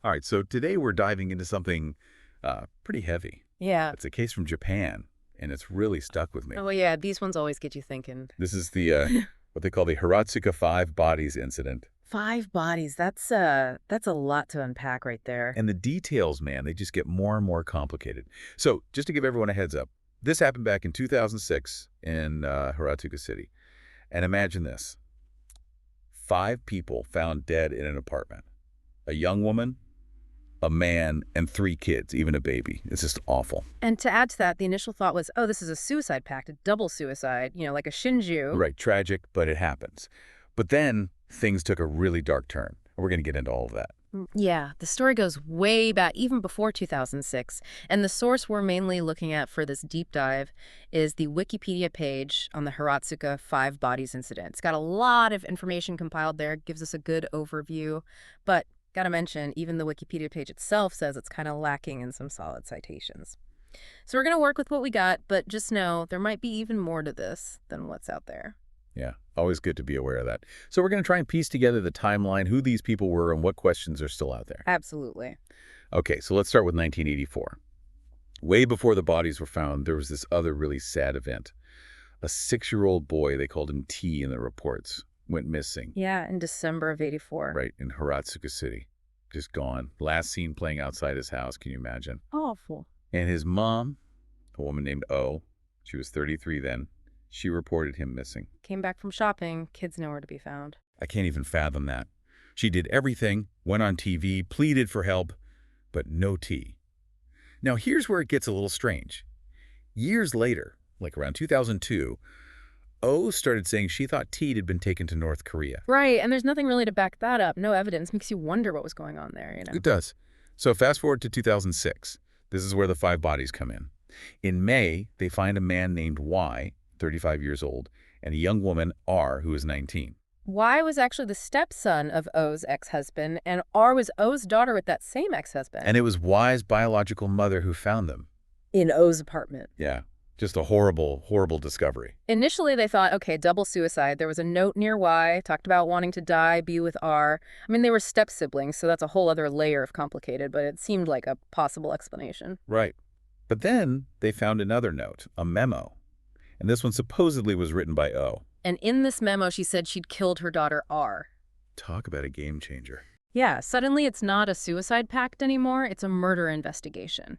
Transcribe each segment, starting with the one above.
All right, so today we're diving into something pretty heavy. Yeah. It's a case from Japan, and it's really stuck with me. Oh, yeah, these ones always get you thinking. This is the what they call the Hiratsuka Five Bodies incident. 5 bodies, that's a lot to unpack right there. And the details, man, they just get more and more complicated. So just to give everyone a heads up, this happened back in 2006 in Hiratsuka City. And imagine this. 5 people found dead in an apartment. A young woman, a man, and 3 kids, even a baby. It's just awful. And to add to that, the initial thought was, oh, this is a suicide pact, a double suicide, like a Shinju. Right, tragic, but it happens. But then things took a really dark turn. We're going to get into all of that. Yeah, the story goes way back, even before 2006. And the source we're mainly looking at for this deep dive is the Wikipedia page on the Hiratsuka 5 Bodies incident. It's got a lot of information compiled there, gives us a good overview. But gotta mention, even the Wikipedia page itself says it's kind of lacking in some solid citations. So we're gonna work with what we got, but just know there might be even more to this than what's out there. Yeah, always good to be aware of that. So we're going to try and piece together the timeline, who these people were, and what questions are still out there. Absolutely. Okay, so let's start with 1984. Way before the bodies were found, there was this other really sad event. A 6-year-old boy, they called him T in the reports, went missing. Yeah, in December of 84. Right, in Hiratsuka City. Just gone. Last seen playing outside his house, can you imagine? Awful. And his mom, a woman named O, she was 33 then, she reported him missing. Came back from shopping, kids nowhere to be found. I can't even fathom that. She did everything, went on TV, pleaded for help, but no T. Now here's where it gets a little strange. Years later, like around 2002, O started saying she thought T had been taken to North Korea. Right, and there's nothing really to back that up. No evidence. Makes you wonder what was going on there. It does. So fast forward to 2006. This is where the 5 bodies come in. In May, they find a man named Y, 35 years old, and a young woman, R, who is 19. Y was actually the stepson of O's ex-husband, and R was O's daughter with that same ex-husband. And it was Y's biological mother who found them. In O's apartment. Yeah, just a horrible, horrible discovery. Initially, they thought, okay, double suicide. There was a note near Y, talked about wanting to die, be with R. I mean, they were step-siblings, so that's a whole other layer of complicated, but it seemed like a possible explanation. Right. But then they found another note, a memo. And this one supposedly was written by O. And in this memo, she said she'd killed her daughter, R. Talk about a game changer. Yeah, suddenly it's not a suicide pact anymore, it's a murder investigation.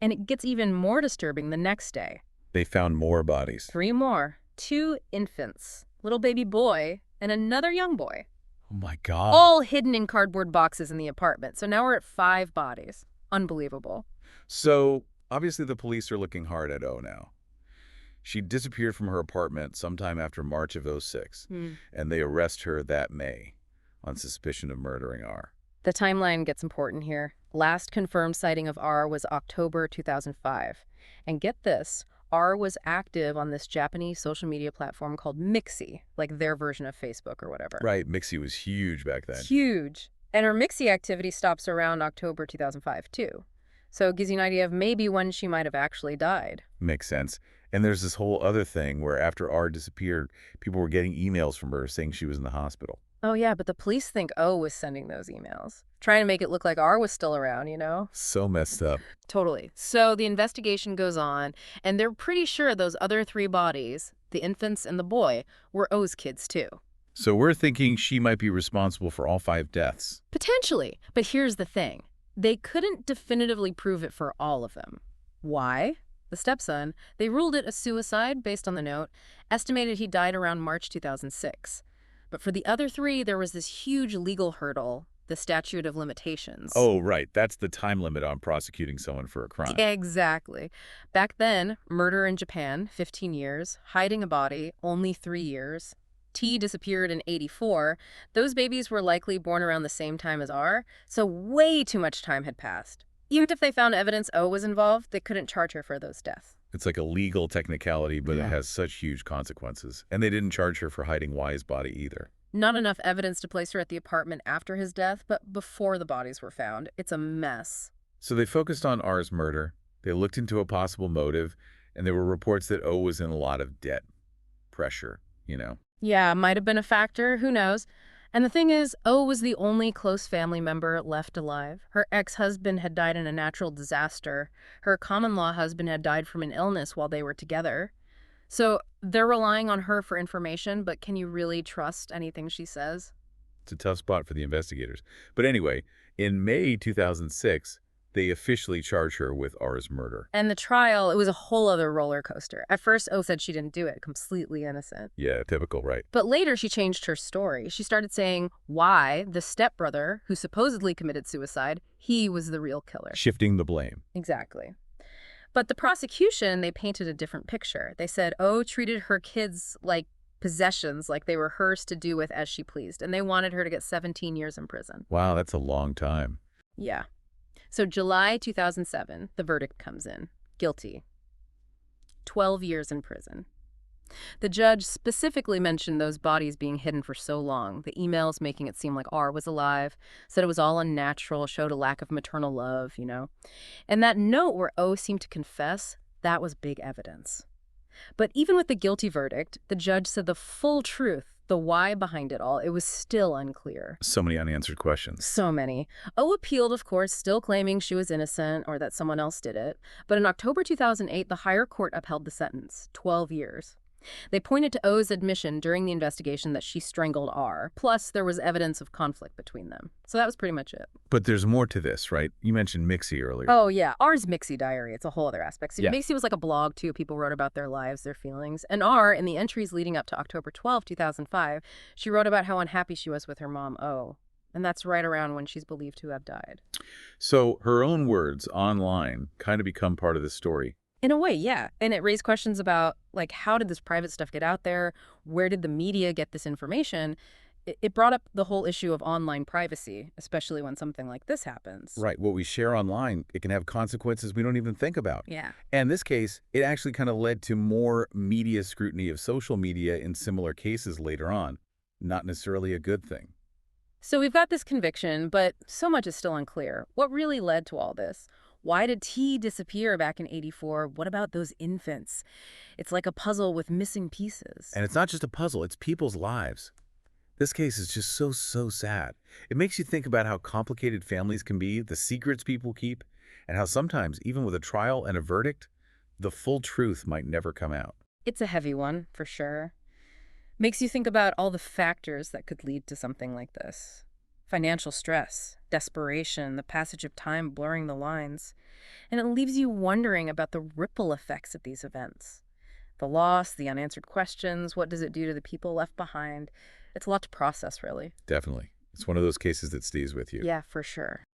And it gets even more disturbing the next day. They found more bodies. 3 more. 2 infants, little baby boy, and another young boy. Oh my God. All hidden in cardboard boxes in the apartment. So now we're at 5 bodies. Unbelievable. So obviously the police are looking hard at O now. She disappeared from her apartment sometime after March of '06, and they arrest her that May on suspicion of murdering R. The timeline gets important here. Last confirmed sighting of R was October 2005. And get this, R was active on this Japanese social media platform called Mixi, like their version of Facebook or whatever. Right, Mixi was huge back then. Huge. And her Mixi activity stops around October 2005, too. So it gives you an idea of maybe when she might have actually died. Makes sense. And there's this whole other thing where after R disappeared, people were getting emails from her saying she was in the hospital. Oh, yeah, but the police think O was sending those emails. Trying to make it look like R was still around. So messed up. Totally. So the investigation goes on, and they're pretty sure those other 3 bodies, the infants and the boy, were O's kids, too. So we're thinking she might be responsible for all 5 deaths. Potentially. But here's the thing. They couldn't definitively prove it for all of them. Why? The stepson, they ruled it a suicide based on the note, estimated he died around March 2006. But for the other 3, there was this huge legal hurdle, the statute of limitations. Oh, right. That's the time limit on prosecuting someone for a crime. Exactly. Back then, murder in Japan, 15 years, hiding a body, only 3 years. T disappeared in '84. Those babies were likely born around the same time as R, so way too much time had passed. Even if they found evidence O was involved, they couldn't charge her for those deaths. It's like a legal technicality, but Yeah. it has such huge consequences. And they didn't charge her for hiding Y's body either. Not enough evidence to place her at the apartment after his death, but before the bodies were found. It's a mess. So they focused on R's murder, they looked into a possible motive, and there were reports that O was in a lot of debt. Pressure. Yeah, might have been a factor, who knows. And the thing is, O was the only close family member left alive. Her ex-husband had died in a natural disaster. Her common-law husband had died from an illness while they were together. So they're relying on her for information, but can you really trust anything she says? It's a tough spot for the investigators. But anyway, in May 2006, they officially charge her with R's murder. And the trial, it was a whole other roller coaster. At first, O said she didn't do it, completely innocent. Yeah, typical, right? But later, she changed her story. She started saying why the stepbrother, who supposedly committed suicide, he was the real killer. Shifting the blame. Exactly. But the prosecution, they painted a different picture. They said O treated her kids like possessions, like they were hers to do with as she pleased, and they wanted her to get 17 years in prison. Wow, that's a long time. Yeah. So July 2007, the verdict comes in. Guilty. 12 years in prison. The judge specifically mentioned those bodies being hidden for so long, the emails making it seem like R was alive, said it was all unnatural, showed a lack of maternal love. And that note where O seemed to confess, that was big evidence. But even with the guilty verdict, the judge said the full truth, the why behind it all, it was still unclear. So many unanswered questions. So many. O appealed, of course, still claiming she was innocent or that someone else did it. But in October 2008, the higher court upheld the sentence, 12 years. They pointed to O's admission during the investigation that she strangled R. Plus, there was evidence of conflict between them. So that was pretty much it. But there's more to this, right? You mentioned Mixie earlier. Oh, yeah. R's Mixie diary. It's a whole other aspect. So Yeah. Mixie was like a blog, too. People wrote about their lives, their feelings. And R, in the entries leading up to October 12, 2005, she wrote about how unhappy she was with her mom, O. And that's right around when she's believed to have died. So her own words online kind of become part of the story. In a way, yeah. And it raised questions about, like, how did this private stuff get out there? Where did the media get this information? It brought up the whole issue of online privacy, especially when something like this happens. Right. What we share online, it can have consequences we don't even think about. Yeah. And in this case, it actually kind of led to more media scrutiny of social media in similar cases later on. Not necessarily a good thing. So we've got this conviction, but so much is still unclear. What really led to all this? Why did T disappear back in '84? What about those infants? It's like a puzzle with missing pieces. And it's not just a puzzle, it's people's lives. This case is just so sad. It makes you think about how complicated families can be, the secrets people keep, and how sometimes, even with a trial and a verdict, the full truth might never come out. It's a heavy one, for sure. Makes you think about all the factors that could lead to something like this. Financial stress, desperation, the passage of time blurring the lines. And it leaves you wondering about the ripple effects of these events. The loss, the unanswered questions, what does it do to the people left behind? It's a lot to process, really. Definitely. It's one of those cases that stays with you. Yeah, for sure.